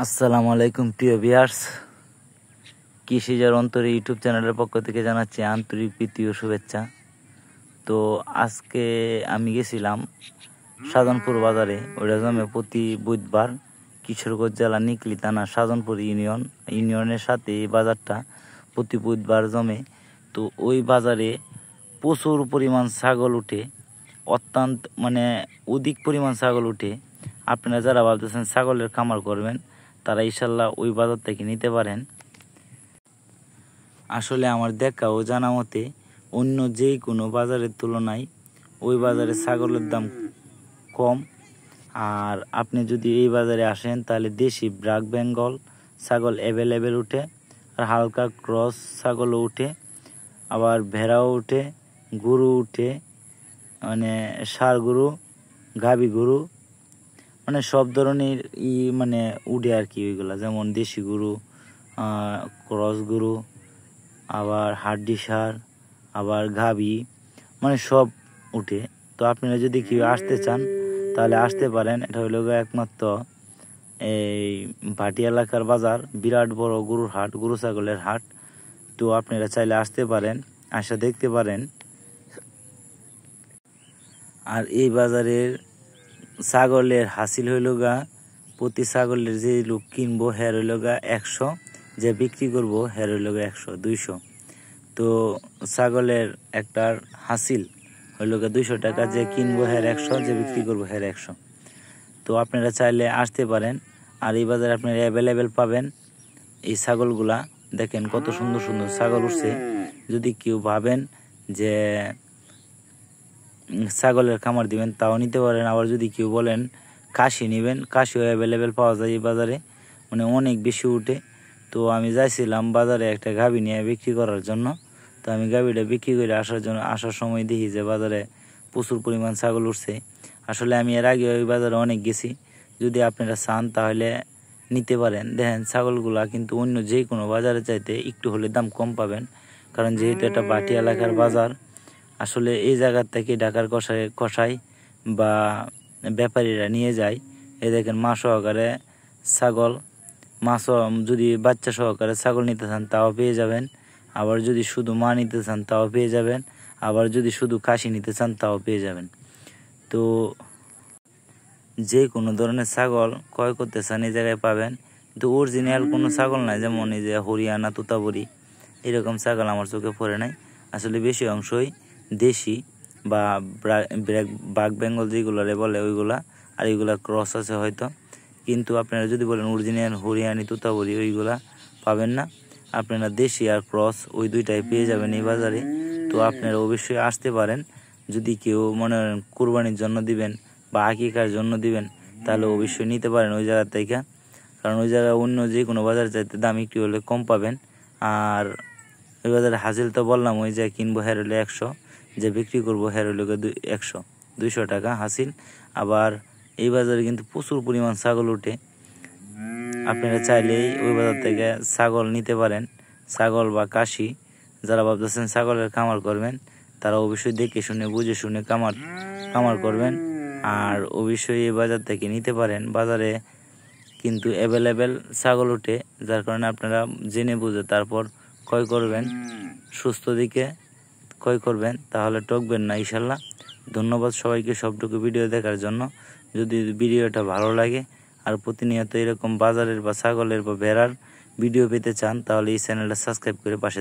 আসসালামু আলাইকুম প্রিয় ভিউয়ার্স, কৃষিজার অন্তরে ইউটিউব চ্যানেলের পক্ষ থেকে জানাচ্ছি আন্তরিক প্রীতি ও শুভেচ্ছা। তো আজকে আমি গেছিলাম সাধনপুর বাজারে। ওইটা জমে প্রতি বুধবার কিশোরগঞ্জ জেলা নিকলি থানা সাধনপুর ইউনিয়নের সাথে এই বাজারটা প্রতি বুধবার জমে। তো ওই বাজারে প্রচুর পরিমাণ ছাগল উঠে, অত্যন্ত অধিক পরিমাণ ছাগল উঠে। আপনারা যারা ভাবতেছেন ছাগলের খামার করবেন তারা ইনশাল্লাহ ওই বাজার থেকে নিতে পারেন। আসলে আমার দেখা ও জানা মতে অন্য যে কোনো বাজারের তুলনায় ওই বাজারে ছাগলের দাম কম। আর আপনি যদি এই বাজারে আসেন তাহলে দেশি ব্ল্যাক বেঙ্গল ছাগল অ্যাভেলেবেল উঠে, আর হালকা ক্রস ছাগলও উঠে, আবার ভেড়াও উঠে, গরু উঠে, ষাঁড় গরু, গাভী গরু, সব ধরনের উঠে আর কি। ওইগুলা যেমন দেশি গরু, ক্রস গরু, আবার হাড্ডি ষাঁড়, আবার গাভী, সব উঠে। তো আপনারা যদি কেউ আসতে চান তাহলে আসতে পারেন। এটা হইল একমাত্র এই ভাটি এলাকার বাজার, বিরাট বড় গরুর হাট, গরু ছাগলের হাট। তো আপনারা চাইলে আসতে পারেন, আসা দেখতে পারেন। আর এই বাজারের ছাগলের হাসিল হইল প্রতি ছাগলের যে লোক কিনবো হের হইল 100, যে বিক্রি করবো হের হইল 100 200। তো ছাগলের একটার হাসিল হইল 200 টাকা, যে কিনবো হের 100, যে বিক্রি করবো হের 100। তো আপনারা চাইলে আসতে পারেন। আর এই বাজারে আপনারা অ্যাভেলেবেল পাবেন এই ছাগলগুলা। দেখেন কত সুন্দর সুন্দর ছাগল উঠছে। যদি কেউ ভাবেন যে ছাগলের খামার দিবেন তাও নিতে পারেন। আবার যদি কেউ বলেন কাশি নেবেন, কাশিও অ্যাভেলেবেল পাওয়া যায় এই বাজারে, অনেক বেশি উঠে। তো আমি যাইছিলাম বাজারে একটা গাভী নিয়ে বিক্রি করার জন্য। তো আমি গাভীটা বিক্রি করে আসার সময় দেখি যে বাজারে প্রচুর পরিমাণ ছাগল উঠছে। আসলে আমি এর আগে ওই বাজারে অনেক গেছি। যদি আপনারা চান তাহলে নিতে পারেন। দেখেন ছাগলগুলা কিন্তু অন্য যে কোনো বাজারে চাইতে একটু হলে দাম কম পাবেন, কারণ যেহেতু এটা ভাটি এলাকার বাজার। আসলে এই জায়গার থেকে ঢাকার কষাই বা ব্যাপারীরা নিয়ে যায়। এই দেখেন মা সহকারে ছাগল, যদি বাচ্চা সহকারে ছাগল নিতে চান তাও পেয়ে যাবেন। আবার যদি শুধু মা নিতে চান তাও পেয়ে যাবেন। আবার যদি শুধু খাসি নিতে চান তাও পেয়ে যাবেন। তো যে কোনো ধরনের ছাগল ক্রয় করতে চান এই জায়গায় পাবেন। কিন্তু অরিজিনাল কোনো ছাগল নাই, যেমন এই যে হরিয়ানা, তোতাপুরি, এরকম ছাগল আমার চোখে পড়ে নাই। আসলে বেশি অংশই দেশি বা ব্ল্যাক বেঙ্গল যেগুলারে বলে ওইগুলা, আর এইগুলা ক্রস আছে হয়তো। কিন্তু আপনারা যদি বলেন অরিজিনাল হরিয়ানি, তোতাপুরি, ওইগুলা পাবেন না। আপনারা দেশি আর ক্রস ওই দুইটাই পেয়ে যাবেন এই বাজারে। তো আপনারা অবশ্যই আসতে পারেন। যদি কেউ মনে করেন কুরবানির জন্য দিবেন বা আকিকার জন্য দিবেন তাহলে অবশ্যই নিতে পারেন ওই জায়গা থেকে, কারণ ওই জায়গায় অন্য যে কোনো বাজার চাইতে দাম একটু হলে কম পাবেন। আর ওই বাজারে হাসিল তো বললাম, ওই যে কিনবো হের হলে 100, যে বিক্রি করবো হের হলে 200 টাকা হাসিল। আবার এই বাজারে কিন্তু প্রচুর পরিমাণ ছাগল উঠে। আপনারা চাইলেই ওই বাজার থেকে ছাগল নিতে পারেন, ছাগল বা কাশি। যারা ভাবতেছেন ছাগলের খামার করবেন তারা অবশ্যই দেখে শুনে বুঝে শুনে খামার করবেন। আর অবশ্যই এই বাজার থেকে নিতে পারেন। বাজারে কিন্তু অ্যাভেলেবেল ছাগল উঠে, যার কারণে আপনারা জেনে বুঝে তারপর ক্রয় করবেন। সুস্থ দিকে ক্রয় করবেন, তাহলে ঠকবেন না ইনশাল্লাহ। ধন্যবাদ সবাইকে সবটুকু ভিডিও দেখার জন্য। যদি ভিডিওটা ভালো লাগে আর প্রতিনিয়ত এরকম বাজারের বা ছাগলের বা ভেড়ার ভিডিও পেতে চান তাহলে এই চ্যানেলটা সাবস্ক্রাইব করে পাশে